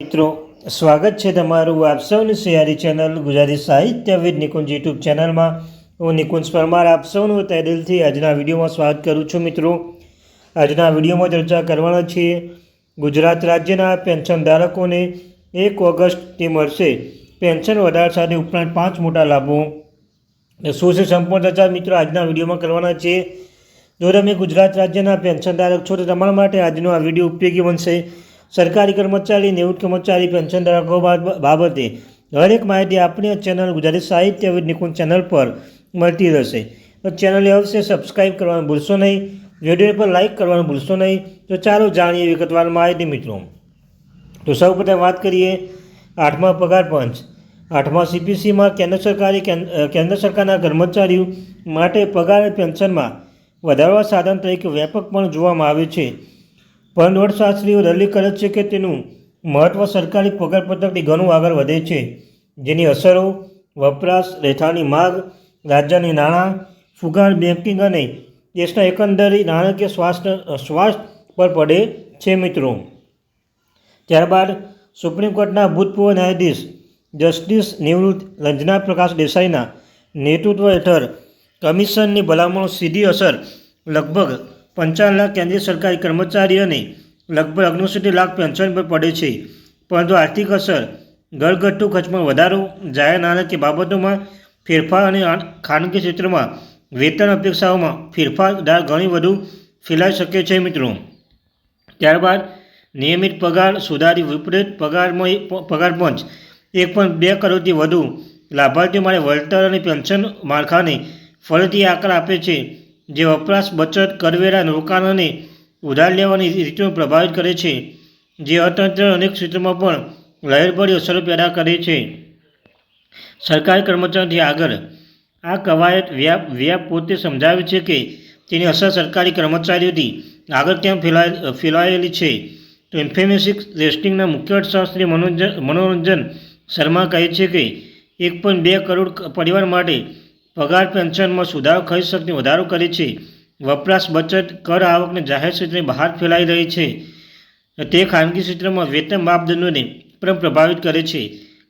મિત્રો સ્વાગત છે તમારું આપ સૌની સૈયારી ચેનલ ગુજરાતી સાહિત્ય વિદ નિકુંજ યુટ્યુબ ચેનલમાં। હું નિકુંજ પરમાર આપ સૌનું તહે દિલથી આજના વિડીયોમાં સ્વાગત કરું છું। મિત્રો આજના વિડીયોમાં ચર્ચા કરવાના છીએ ગુજરાત રાજ્યના પેન્શનધારકોને 1 ઓગસ્ટથી મળશે પેન્શન વધારા સાથે ઉપરાંત 5 મોટા લાભો। શું છે સંપૂર્ણ ચર્ચા મિત્રો આજના વિડીયોમાં કરવાના છીએ। જો તમે ગુજરાત રાજ્યના પેન્શનધારક છો તો તમારા માટે આજનો આ વિડીયો ઉપયોગી બનશે। સરકારી કર્મચારી નિવૃત્ત કર્મચારી પેન્શનધારકો બાબતે દરેક માહિતી આપણી ચેનલ ગુજરાતી સાહિત્ય વિદ નિકુંજ ચેનલ પર મળતી રહેશે। તો ચેનલને અવશ્ય સબસ્ક્રાઈબ કરવાનું ભૂલશો નહીં, વિડીયો પર લાઇક કરવાનું ભૂલશો નહીં। તો ચાલો જાણીએ વિગતવાર માહિતી મિત્રો। તો સૌપ્રથમ વાત કરીએ 8મા પગાર પંચ। 8મા CPCમાં કેન્દ્ર સરકારના કર્મચારીઓ માટે પગાર અને પેન્શનમાં વધારવા સાધન તરીકે વ્યાપકપણે જોવામાં આવે છે, પરંતુ અર્થશાસ્ત્રીઓ દલીલ કરે છે કે તેનું મહત્ત્વ સરકારી પગાર પત્રકથી ઘણું આગળ વધે છે, જેની અસરો વપરાશ, રહેઠાણની માગ, રાજ્યની નાણાં, ફુગાર, બેન્કિંગ અને દેશના એકંદરે નાણાકીય સ્વાસ્થ્ય પર પડે છે મિત્રો। ત્યારબાદ સુપ્રીમ કોર્ટના ભૂતપૂર્વ ન્યાયાધીશ જસ્ટિસ નિવૃત્ત રંજના પ્રકાશ દેસાઈના નેતૃત્વ હેઠળ કમિશનની ભલામણો સીધી અસર લગભગ 55 લાખ કેન્દ્રીય સરકારી કર્મચારી અને લગભગ 69 લાખ પેન્શન પર પડે છે, પરંતુ આર્થિક અસર ઘરગથ્થુ ખર્ચમાં વધારો, જાહેર નાણાકીય બાબતોમાં ફેરફાર અને ખાનગી ક્ષેત્રમાં વેતન અપેક્ષાઓમાં ફેરફાર ઘણી વધુ ફેલાઈ શકે છે મિત્રો। ત્યારબાદ નિયમિત પગાર સુધારી વિપરીત પગાર પંચ 1.2 કરોડથી વધુ લાભાર્થીઓ માટે વળતર અને પેન્શન માળખાને ફરીથી આકાર આપે છે, જે વપરાશ, બચત, કરવેરા, રોકાણ અને ઉધાર લેવાની રીતોને પ્રભાવિત કરે છે, જે અર્થતંત્રના અનેક ક્ષેત્રોમાં પણ લહેરભરી અસરો પેદા કરે છે। સરકારી કર્મચારીથી આગળ આ કવાયત વ્યાપ પોતે સમજાવે છે કે તેની અસર સરકારી કર્મચારીઓથી આગળ કેમ ફેલાયેલી છે। તો ઇન્ફોર્મેટિક્સ ટેસ્ટિંગના મુખ્ય અર્થશાસ્ત્રી મનોરંજન શર્મા કહે છે કે 1.2 કરોડ પરિવાર માટે પગાર પેન્શનમાં સુધારો ખરીદ શક્તિમાં વધારો કરે છે, વપરાશ, બચત, કર આવકને જાહેર ક્ષેત્રની બહાર ફેલાઈ રહી છે। તે ખાનગી ક્ષેત્રમાં વેતન માપદંડોને પણ પ્રભાવિત કરે છે,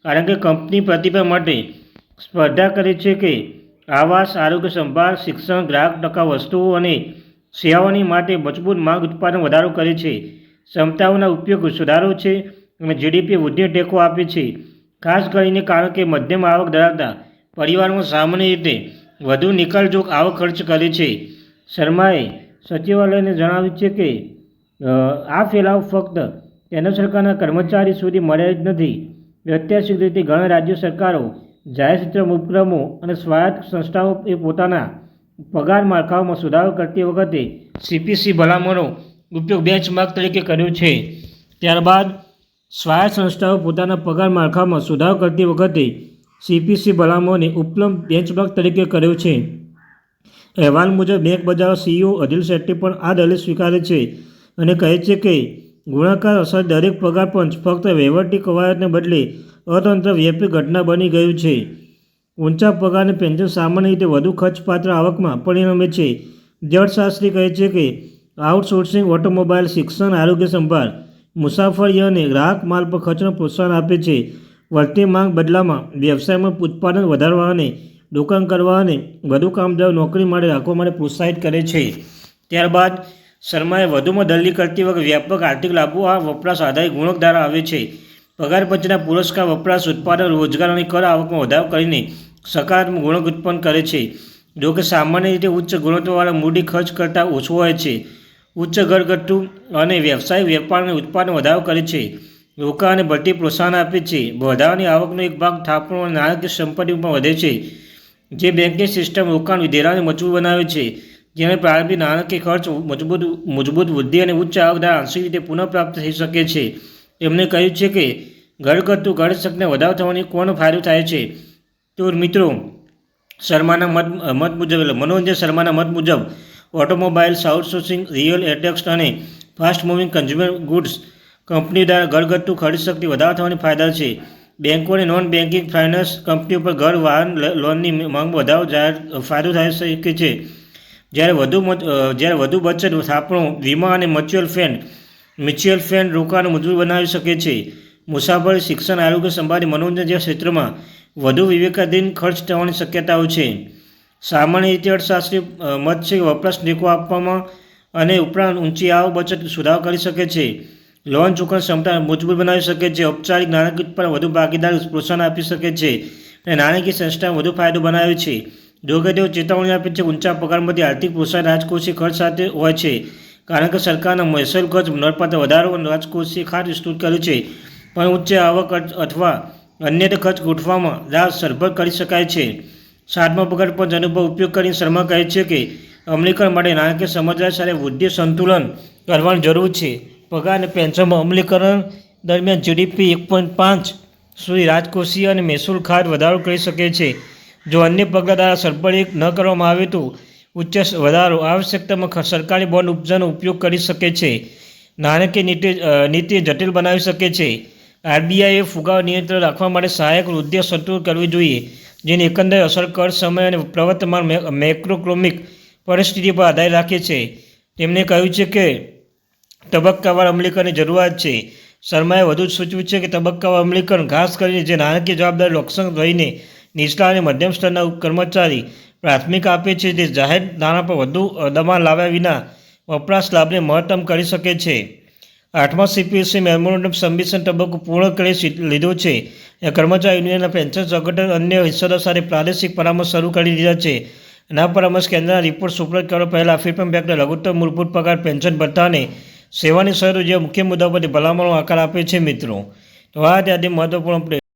કારણ કે કંપની પ્રતિભા માટે સ્પર્ધા કરે છે કે આવાસ, આરોગ્ય સંભાળ, શિક્ષણ, ગ્રાહક ટકાઉ વસ્તુઓ અને સેવાઓની માટે મજબૂત માંગ ઉત્પાદન વધારો કરે છે, ક્ષમતાઓના ઉપયોગ સુધારો છે અને GDP વૃદ્ધિને ટેકો આપે છે, ખાસ કરીને કારણ કે મધ્યમ આવક ધરાવતા પરિવારમાં સામાન્ય રીતે વધુ નિકાલજોગ આવક ખર્ચ કરે છે। શર્માએ સચિવાલયને જણાવ્યું છે કે આ ફેલાવો ફક્ત કેન્દ્ર સરકારના કર્મચારી સુધી મર્યાદિત નથી। ઐતિહાસિક રીતે ઘણા રાજ્ય સરકારો, જાહેર ક્ષેત્રના ઉપક્રમો અને સ્વાયત્ત સંસ્થાઓએ પોતાના પગાર માળખાઓમાં સુધારો કરતી વખતે CPC ભલામણોનો ઉપયોગ બેન્ચમાર્ક તરીકે કર્યો છે। ત્યારબાદ સ્વાયત્ત સંસ્થાઓ પોતાના પગાર માળખામાં સુધારો કરતી વખતે CPC ભલામણોને ઉપલબ્ધ બેન્ચમાર્ક તરીકે કર્યો છે। અહેવાલ મુજબ બેંક બજારો CEO અદિલ શેટ્ટી પણ આ દલીલ સ્વીકારે છે અને કહે છે કે ગુણાકાર અસર દરેક પગાર પંચ ફક્ત વહીવટી કવાયતને બદલે અર્થતંત્ર વ્યાપી ઘટના બની ગયું છે। ઊંચા પગાર અને પેન્શન સામાન્ય રીતે વધુ ખર્ચપાત્ર આવકમાં પરિણમે છે, જે અર્થશાસ્ત્રી કહે છે કે આઉટસોર્સિંગ, ઓટોમોબાઈલ, શિક્ષણ, આરોગ્ય સંભાળ, મુસાફરી અને ગ્રાહક માલ પર ખર્ચને પ્રોત્સાહન આપે છે। વધતી માંગ બદલામાં વ્યવસાયમાં ઉત્પાદન વધારવા અને રોકાણ કરવા અને વધુ કામદારો નોકરી માટે રાખવા માટે પ્રોત્સાહિત કરે છે। ત્યારબાદ શર્માએ વધુમાં દલીલ કરતી વખતે વ્યાપક આર્થિક લાભો આ વપરાશ આધારિત ગુણક દ્વારા આવે છે। પગાર પંચના પુરસ્કાર વપરાશ, ઉત્પાદન, રોજગાર અને કર આવકમાં વધારો કરીને સકારાત્મક ગુણક ઉત્પન્ન કરે છે, જો કે સામાન્ય રીતે ઉચ્ચ ગુણવત્તાવાળા મૂડી ખર્ચ કરતાં ઓછું હોય છે। ઉચ્ચ ઘરગથ્થુ અને વ્યવસાયિક વેપાર અને ઉત્પાદન વધારો કરે છે, રોકાણ અને બઢતી પ્રોત્સાહન આપે છે। વધારાની આવકનો એક ભાગ થાપણો અને નાણાકીય સંપત્તિ પર વધે છે, જે બેન્કિંગ સિસ્ટમ રોકાણ ધિરાણને મજબૂત બનાવે છે, જેને પ્રારંભિક નાણાકીય ખર્ચ મજબૂત વૃદ્ધિ અને ઉચ્ચ આવક દ્વારા આંશિક રીતે પુનઃપ્રાપ્ત થઈ શકે છે। તેમણે કહ્યું છે કે ઘરગથ્થુ ખર્ચ શક્તિમાં વધારો થવાની કોનો ફાયદો થાય છે। તો મિત્રો મનોરંજન શર્માના મત મુજબ ઓટોમોબાઈલ્સ, આઉટસોર્સિંગ, રિયલ એસ્ટેટ અને ફાસ્ટ મૂવિંગ કન્ઝ્યુમર ગુડ્સ કંપનીઓ દ્વારા ઘરગથ્થુ ખરીદ શક્તિ વધારો થવાની ફાયદા છે। બેન્કો અને નોન બેન્કિંગ ફાઇનાન્સ કંપનીઓ પર ઘર, વાહન લોનની માંગમાં વધારો ફાયદો થઈ શકે છે, જ્યારે વધુ બચત, થાપણો, વીમા અને મ્યુચ્યુઅલ ફંડ રોકાણ મજબૂત બનાવી શકે છે। મુસાફરી, શિક્ષણ, આરોગ્ય સંભાળ, મનોરંજન જેવા ક્ષેત્રોમાં વધુ વિવેકાધીન ખર્ચ થવાની શક્યતાઓ છે. સામાન્ય રીતે અર્થશાસ્ત્રી મત છે કે વપરાશ ટેકો આપવામાં અને ઉપરાંત ઊંચી આવક બચત સુધારો કરી શકે છે. લોન ચૂકવણી ક્ષમતા મજબૂત બનાવી શકે છે. ઔપચારિક નાણાકીય પર વધુ ભાગીદાર પ્રોત્સાહન આપી શકે છે અને નાણાકીય સંસ્થાને વધુ ફાયદો બનાવે છે. જોકે તેઓ ચેતવણી આપે છે કે ઊંચા પગારમાંથી આર્થિક પ્રોત્સાહન રાજકોષીય ખર્ચ સાથે હોય છે, કારણ કે સરકારના મહેસૂલ ખર્ચ નોંધપાત્ર વધારો રાજકોષીય ખાત વિસ્તૃત કર્યું છે, પણ ઉચ્ચ આવક અથવા અન્ય ખર્ચ ગોઠવવામાં લાભ સરભર કરી શકાય છે. 7મા પગાર પંચ અનુભવ ઉપયોગ કરીને શર્મા કહે છે કે અમલીકરણ માટે નાણાકીય સમજદારી સાથે વૃદ્ધિ સંતુલન કરવાની જરૂર છે. પગાર અને પેન્શનમાં અમલીકરણ દરમિયાન જીડીપી 1.5 સુધી રાજકોષીય અને મહેસૂલ ખાત વધારો કરી શકે છે. જો અન્ય પગલાં દ્વારા સરભર ન કરવામાં આવે તો ઉચ્ચ વધારો આવશ્યકતામાં સરકારી બોન્ડ ઉપજાનો ઉપયોગ કરી શકે છે. નાણાકીય નીતિ જટિલ બનાવી શકે છે. આરબીઆઈએ ફુગાવો નિયંત્રણ રાખવા માટે સહાયક વૃદ્ધિ સંતુલન કરવી જોઈએ, જેની એકંદરે અસર કર સમય અને પ્રવર્તમાન મેક્રોઇકોનોમિક પરિસ્થિતિ પર આધાર રાખે છે. તેમણે કહ્યું છે કે તબક્કાવાર અમલીકરણની જરૂરિયાત છે. શર્માએ વધુ સૂચવ્યું છે કે તબક્કાવાર અમલીકરણ, ખાસ કરીને જે નાણાકીય જવાબદારી લક્ષણ રહીને નીચલા અને મધ્યમ સ્તરના કર્મચારી પ્રાથમિકતા આપે છે, તે જાહેર નાણાં પર વધુ દબાણ લાવ્યા વિના વપરાશ લાભને મહત્તમ કરી શકે છે. 8મા સીપીએસસી મેમોરેન્ડમ સબમિશન તબક્કો પૂર્ણ કરી લીધો છે. કર્મચારી યુનિયનના પેન્શન સંગઠન અન્ય હિસ્સેદારો સાથે પ્રાદેશિક પરામર્શ શરૂ કરી દીધા છે. આ પરામર્શ કેન્દ્રના રિપોર્ટ સુપરત કરવા પહેલાં ફેરફાર બેંકના લઘુત્તમ મૂળભૂત પગાર, પેન્શન ભથ્થા અને સેવાની શરતો જેવા મુખ્ય મુદ્દાઓ પર ભલામણો આકાર આપે છે. મિત્રો, તો આ ત્યાંથી મહત્વપૂર્ણ અપડેટ.